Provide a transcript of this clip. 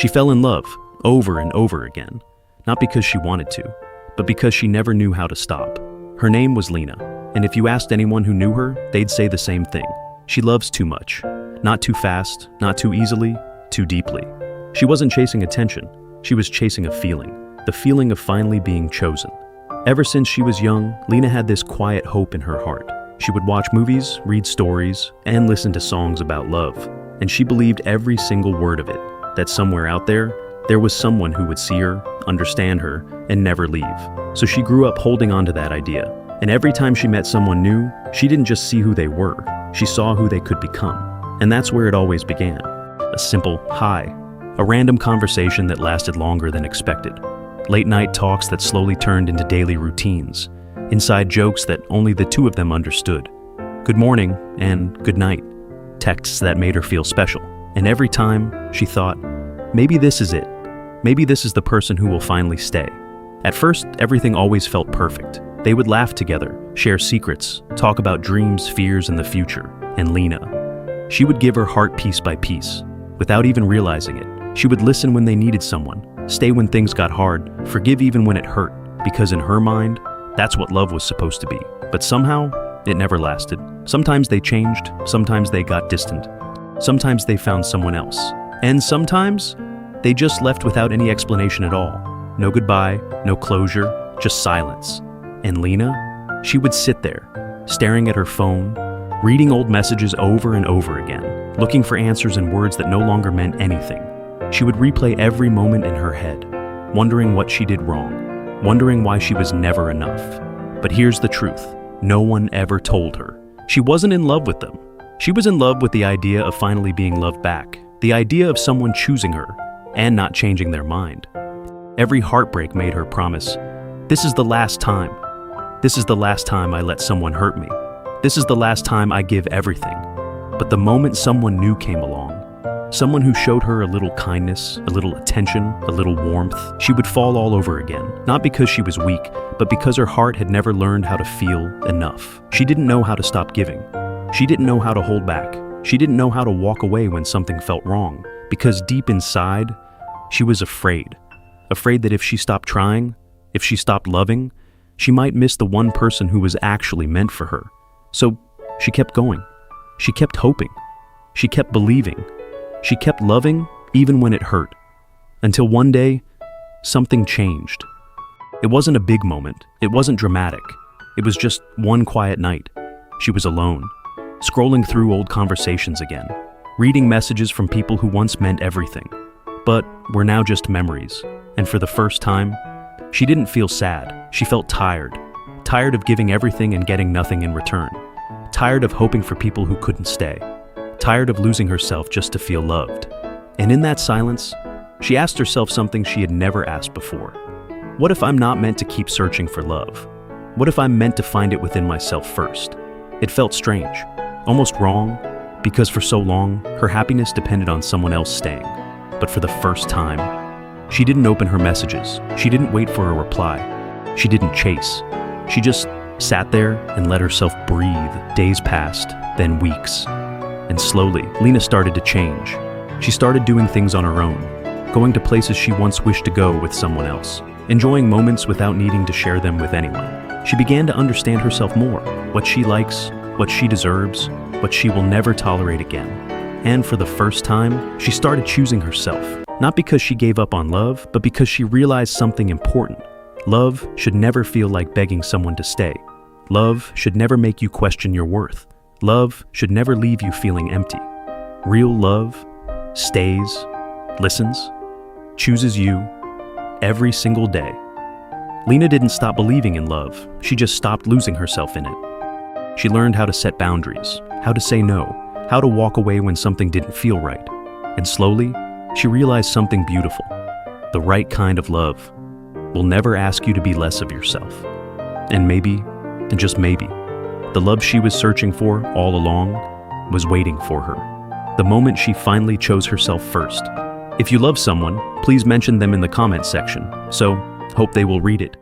She fell in love, over and over again, not because she wanted to, but because she never knew how to stop. Her name was Lena, and if you asked anyone who knew her, they'd say the same thing. She loves too much. Not too fast, not too easily, too deeply. She wasn't chasing attention, she was chasing a feeling, the feeling of finally being chosen. Ever since she was young, Lena had this quiet hope in her heart. She would watch movies, read stories, and listen to songs about love, and she believed every single word of it, that somewhere out there was someone who would see her, understand her, and never leave. So she grew up holding on to that idea, and every time she met someone new, she didn't just see who they were, she saw who they could become. And that's where it always began. A simple hi, a random conversation that lasted longer than expected. Late night talks that slowly turned into daily routines. Inside jokes that only the two of them understood. Good morning and good night. Texts that made her feel special. And every time, she thought, maybe this is it. Maybe this is the person who will finally stay. At first, everything always felt perfect. They would laugh together, share secrets, talk about dreams, fears, and the future. And Lena, she would give her heart piece by piece. Without even realizing it, she would listen when they needed someone, stay when things got hard, forgive even when it hurt, because in her mind, that's what love was supposed to be. But somehow, it never lasted. Sometimes they changed, sometimes they got distant, sometimes they found someone else, and sometimes they just left without any explanation at all. No goodbye, no closure, just silence. And Lena, she would sit there, staring at her phone, reading old messages over and over again, looking for answers in words that no longer meant anything. She would replay every moment in her head, wondering what she did wrong, wondering why she was never enough. But here's the truth, no one ever told her. She wasn't in love with them. She was in love with the idea of finally being loved back, the idea of someone choosing her and not changing their mind. Every heartbreak made her promise, this is the last time. This is the last time I let someone hurt me. This is the last time I give everything. But the moment someone new came along, someone who showed her a little kindness, a little attention, a little warmth, she would fall all over again. Not because she was weak, but because her heart had never learned how to feel enough. She didn't know how to stop giving. She didn't know how to hold back. She didn't know how to walk away when something felt wrong. Because deep inside, she was afraid. Afraid that if she stopped trying, if she stopped loving, she might miss the one person who was actually meant for her. So she kept going. She kept hoping. She kept believing. She kept loving even when it hurt. Until one day, something changed. It wasn't a big moment. It wasn't dramatic. It was just one quiet night. She was alone, scrolling through old conversations again, reading messages from people who once meant everything, but were now just memories. And for the first time, she didn't feel sad. She felt tired. Tired of giving everything and getting nothing in return. Tired of hoping for people who couldn't stay. Tired of losing herself just to feel loved. And in that silence, she asked herself something she had never asked before. What if I'm not meant to keep searching for love? What if I'm meant to find it within myself first? It felt strange, almost wrong, because for so long, her happiness depended on someone else staying. But for the first time, she didn't open her messages. She didn't wait for a reply. She didn't chase. She just sat there and let herself breathe. Days passed, then weeks. And slowly, Lena started to change. She started doing things on her own, going to places she once wished to go with someone else, enjoying moments without needing to share them with anyone. She began to understand herself more, what she likes, what she deserves, what she will never tolerate again. And for the first time, she started choosing herself, not because she gave up on love, but because she realized something important. Love should never feel like begging someone to stay. Love should never make you question your worth. Love should never leave you feeling empty. Real love stays, listens, chooses you every single day. Lena didn't stop believing in love. She just stopped losing herself in it. She learned how to set boundaries, how to say no, how to walk away when something didn't feel right. And slowly, she realized something beautiful. The right kind of love will never ask you to be less of yourself. And maybe, and just maybe, the love she was searching for all along was waiting for her. The moment she finally chose herself first. If you love someone, please mention them in the comments section. So, hope they will read it.